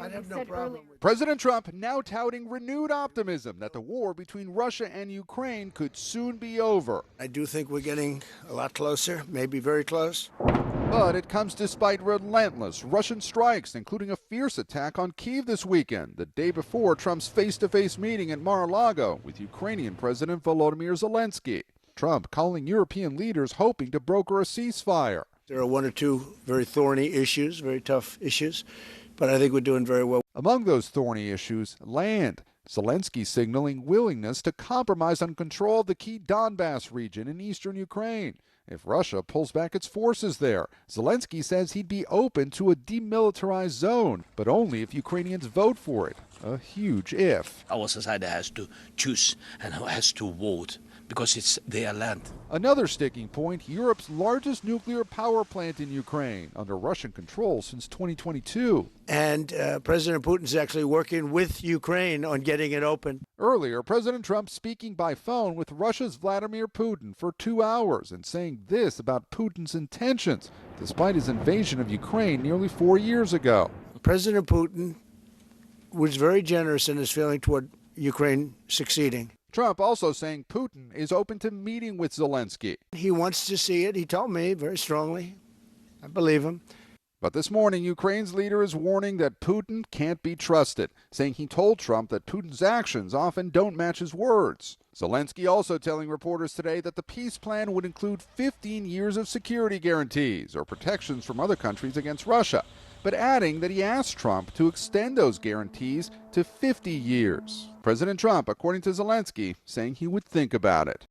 I'd have no problem with President Trump now touting renewed optimism that the war between Russia and Ukraine could soon be over. I do think we're getting a lot closer, maybe very close. But it comes despite relentless Russian strikes, including a fierce attack on Kyiv this weekend, the day before Trump's face-to-face meeting at Mar-a-Lago with Ukrainian President Volodymyr Zelensky. Trump calling European leaders hoping to broker a ceasefire. There are one or two very thorny issues, very tough issues, but I think we're doing very well. Among those thorny issues, land. Zelensky signaling willingness to compromise on control of the key Donbass region in eastern Ukraine. If Russia pulls back its forces there, Zelensky says he'd be open to a demilitarized zone, but only if Ukrainians vote for it. A huge if. Our society has to choose and has to vote because it's their land. Another sticking point, Europe's largest nuclear power plant in Ukraine, under Russian control since 2022. And President Putin's actually working with Ukraine on getting it open. Earlier, President Trump speaking by phone with Russia's Vladimir Putin for 2 hours and saying this about Putin's intentions, despite his invasion of Ukraine nearly 4 years ago. President Putin was very generous in his feeling toward Ukraine succeeding. Trump also saying Putin is open to meeting with Zelensky. He wants to see it. He told me very strongly. I believe him. But this morning, Ukraine's leader is warning that Putin can't be trusted, saying he told Trump that Putin's actions often don't match his words. Zelensky also telling reporters today that the peace plan would include 15 years of security guarantees or protections from other countries against Russia, but adding that he asked Trump to extend those guarantees to 50 years. President Trump, according to Zelensky, saying he would think about it.